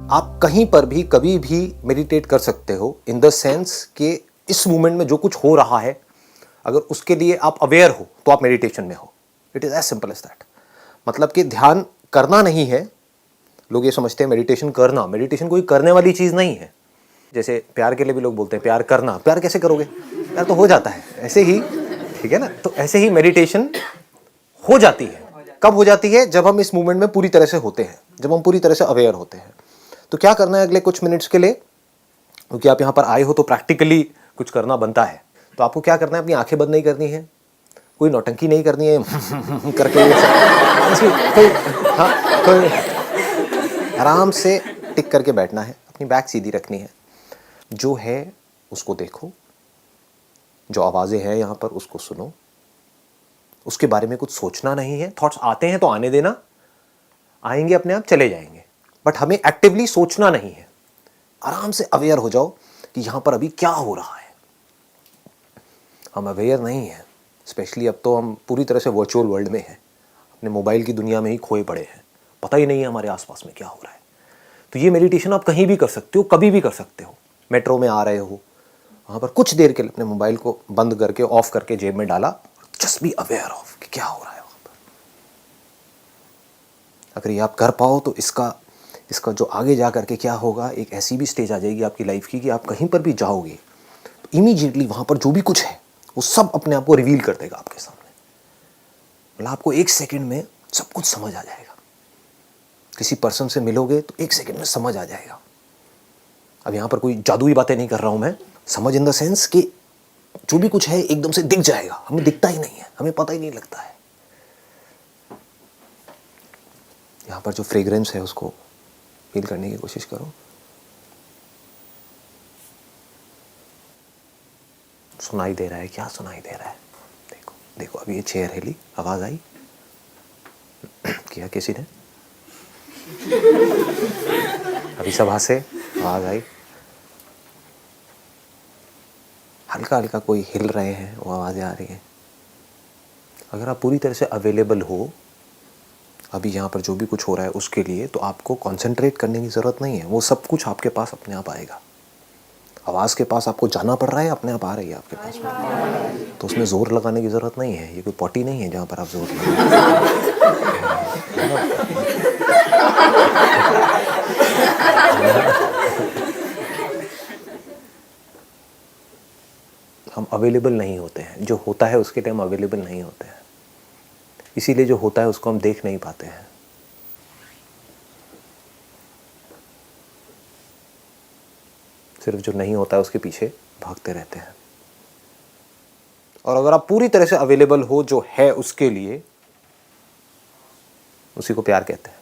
आप कहीं पर भी कभी भी मेडिटेट कर सकते हो, इन द सेंस कि इस मोमेंट में जो कुछ हो रहा है अगर उसके लिए आप अवेयर हो तो आप मेडिटेशन में हो। It is as simple as that. मतलब कि ध्यान करना नहीं है। लोग ये समझते हैं मेडिटेशन करना, मेडिटेशन कोई करने वाली चीज नहीं है। जैसे प्यार के लिए भी लोग बोलते हैं प्यार करना, प्यार कैसे करोगे, प्यार तो हो जाता है ऐसे ही, ठीक है ना। तो ऐसे ही मेडिटेशन हो जाती है। कब हो जाती है? जब हम इस मूवमेंट में पूरी तरह से होते हैं, जब हम पूरी तरह से अवेयर होते हैं। तो क्या करना है अगले कुछ मिनट्स के लिए, क्योंकि आप यहाँ पर आए हो तो प्रैक्टिकली कुछ करना बनता है। तो आपको क्या करना है, अपनी आंखें बंद नहीं करनी है, कोई नौटंकी नहीं करनी है करके कोई, हाँ, कोई आराम से टिक करके बैठना है, अपनी बैक सीधी रखनी है, जो है उसको देखो, जो आवाज़ें हैं यहाँ पर उसको सुनो, उसके बारे में कुछ सोचना नहीं है। थॉट्स आते हैं तो आने देना, आएंगे अपने आप चले जाएंगे, बट हमें एक्टिवली सोचना नहीं है। आराम से अवेयर हो जाओ कि यहाँ पर अभी क्या हो रहा है। हम अवेयर नहीं हैं, स्पेशली अब तो हम पूरी तरह से वर्चुअल वर्ल्ड में हैं, अपने मोबाइल की दुनिया में ही खोए पड़े हैं, पता ही नहीं है हमारे आसपास में क्या हो रहा है। तो ये मेडिटेशन आप कहीं भी कर सकते हो, कभी भी कर सकते हो। मेट्रो में आ रहे हो, वहाँ पर कुछ देर के लिए अपने मोबाइल को बंद करके ऑफ करके जेब में डाला, जस्ट बी अवेयर ऑफ कि क्या हो रहा है वहाँ पर। अगर ये आप कर पाओ तो इसका जो आगे जा करके क्या होगा, एक ऐसी भी स्टेज आ जाएगी आपकी लाइफ की कि आप कहीं पर भी जाओगे तो इमीडिएटली वहाँ पर जो भी कुछ है वो सब अपने आप को रिवील कर देगा आपके सामने। मतलब आपको एक सेकंड में सब कुछ समझ आ जाएगा। किसी पर्सन से मिलोगे तो एक सेकंड में समझ आ जाएगा। अब यहाँ पर कोई जादुई बातें नहीं कर रहा हूँ मैं, समझ इन द सेंस कि जो भी कुछ है एकदम से दिख जाएगा। हमें दिखता ही नहीं है, हमें पता ही नहीं लगता है। यहाँ पर जो फ्रेग्रेंस है उसको फील करने की कोशिश करो। सुनाई दे रहा है, क्या सुनाई दे रहा है? देखो देखो, अभी ये चेयर हिली, आवाज आई किया किसी ने, अभी सब हंसे, आवाज आई, हल्का हल्का कोई हिल रहे हैं, वो आवाजें आ रही हैं। अगर आप पूरी तरह से अवेलेबल हो अभी यहाँ पर जो भी कुछ हो रहा है उसके लिए, तो आपको कंसंट्रेट करने की ज़रूरत नहीं है, वो सब कुछ आपके पास अपने आप आएगा। आवाज़ के पास आपको जाना पड़ रहा है, अपने आप आ रही है आपके पास में। तो उसमें ज़ोर लगाने की ज़रूरत नहीं है। ये कोई पॉटी नहीं है जहाँ पर आप जोर हम अवेलेबल नहीं होते हैं। जो होता है उसके लिए हम अवेलेबल नहीं होते हैं, इसीलिए जो होता है उसको हम देख नहीं पाते हैं। सिर्फ जो नहीं होता है उसके पीछे भागते रहते हैं। और अगर आप पूरी तरह से अवेलेबल हो जो है उसके लिए, उसी को प्यार कहते हैं।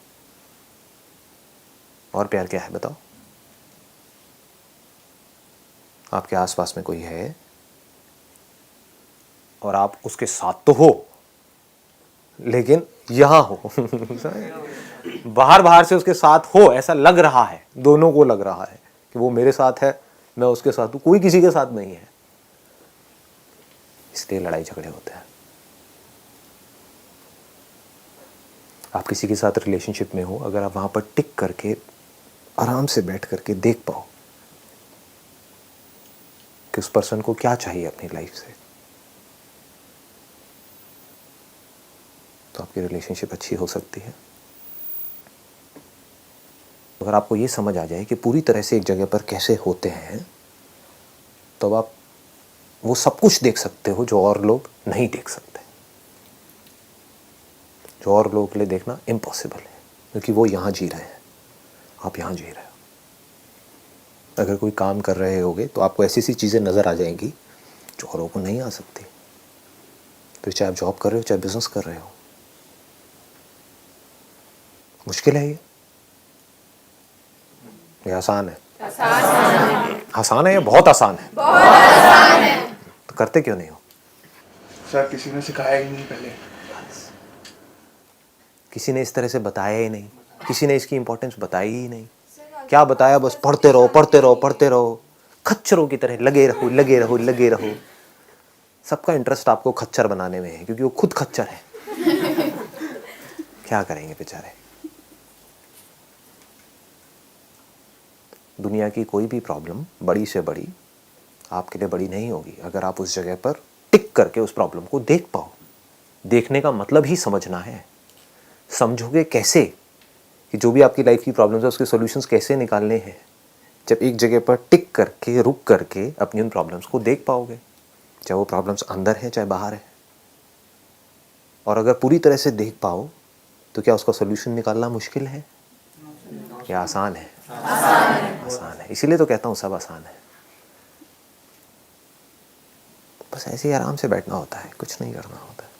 और प्यार क्या है बताओ? आपके आसपास में कोई है और आप उसके साथ तो हो लेकिन यहां हो बाहर बाहर से उसके साथ हो, ऐसा लग रहा है, दोनों को लग रहा है कि वो मेरे साथ है, मैं उसके साथ हूं, कोई किसी के साथ नहीं है। इसलिए लड़ाई झगड़े होते हैं। आप किसी के साथ रिलेशनशिप में हो, अगर आप वहां पर टिक करके आराम से बैठ करके देख पाओ कि उस पर्सन को क्या चाहिए अपनी लाइफ से, तो आपकी रिलेशनशिप अच्छी हो सकती है। अगर आपको ये समझ आ जाए कि पूरी तरह से एक जगह पर कैसे होते हैं, तो आप वो सब कुछ देख सकते हो जो और लोग नहीं देख सकते, जो और लोगों के लिए देखना इम्पॉसिबल है, क्योंकि वो यहाँ जी रहे हैं, आप यहाँ जी रहे हो। अगर कोई काम कर रहे होगे तो आपको ऐसी सी चीज़ें नज़र आ जाएंगी जो औरों को नहीं आ सकती। फिर चाहे आप जॉब कर रहे हो, चाहे बिजनेस कर रहे हो, मुश्किल है ये आसान है? आसान है या बहुत आसान है? तो करते क्यों नहीं हो? सर किसी ने सिखाया ही नहीं पहले, किसी ने इस तरह से बताया ही नहीं, किसी ने इसकी इंपॉर्टेंस बताई ही नहीं। क्या बताया? बस पढ़ते रहो पढ़ते रहो पढ़ते रहो, खच्चरों की तरह लगे रहो लगे रहो लगे रहो। सबका इंटरेस्ट आपको खच्चर बनाने में है, क्योंकि वो खुद खच्चर है। क्या करेंगे बेचारे। दुनिया की कोई भी प्रॉब्लम बड़ी से बड़ी आपके लिए बड़ी नहीं होगी अगर आप उस जगह पर टिक करके उस प्रॉब्लम को देख पाओ। देखने का मतलब ही समझना है। समझोगे कैसे कि जो भी आपकी लाइफ की प्रॉब्लम्स है उसके सॉल्यूशंस कैसे निकालने हैं? जब एक जगह पर टिक करके रुक करके अपनी उन प्रॉब्लम्स को देख पाओगे, चाहे वो प्रॉब्लम्स अंदर है चाहे बाहर है। और अगर पूरी तरह से देख पाओ तो क्या उसका सॉल्यूशन निकालना मुश्किल है या आसान है? आसान है। इसीलिए तो कहता हूँ सब आसान है। बस ऐसे ही आराम से बैठना होता है, कुछ नहीं करना होता है।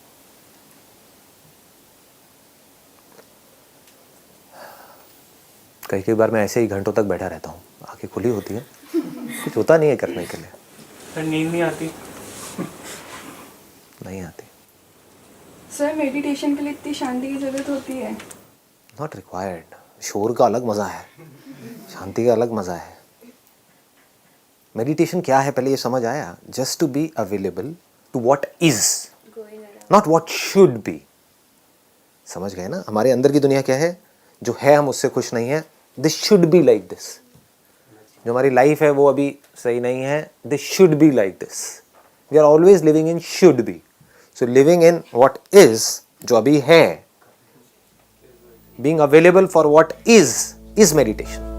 कई बार मैं ऐसे ही घंटों तक बैठा रहता हूँ, आंखें खुली होती है, कुछ होता नहीं है करने के लिए। सर नींद नहीं आती? नहीं आती। सर मेडिटेशन के लिए इतनी शांति की ज़रूरत होती है? Not required. शोर का अलग मज़ा है, शांति का अलग मज़ा है। मेडिटेशन क्या है पहले ये समझ आया? Just to be available to what is, not what should be. समझ गए ना? हमारे अंदर की दुनिया क्या है? जो है हम उससे खुश नहीं है। This should be like this. जो हमारी लाइफ है वो अभी सही नहीं है। This should be like this. We are always living in should be. So living in what is, जो अभी है, being available for what is meditation.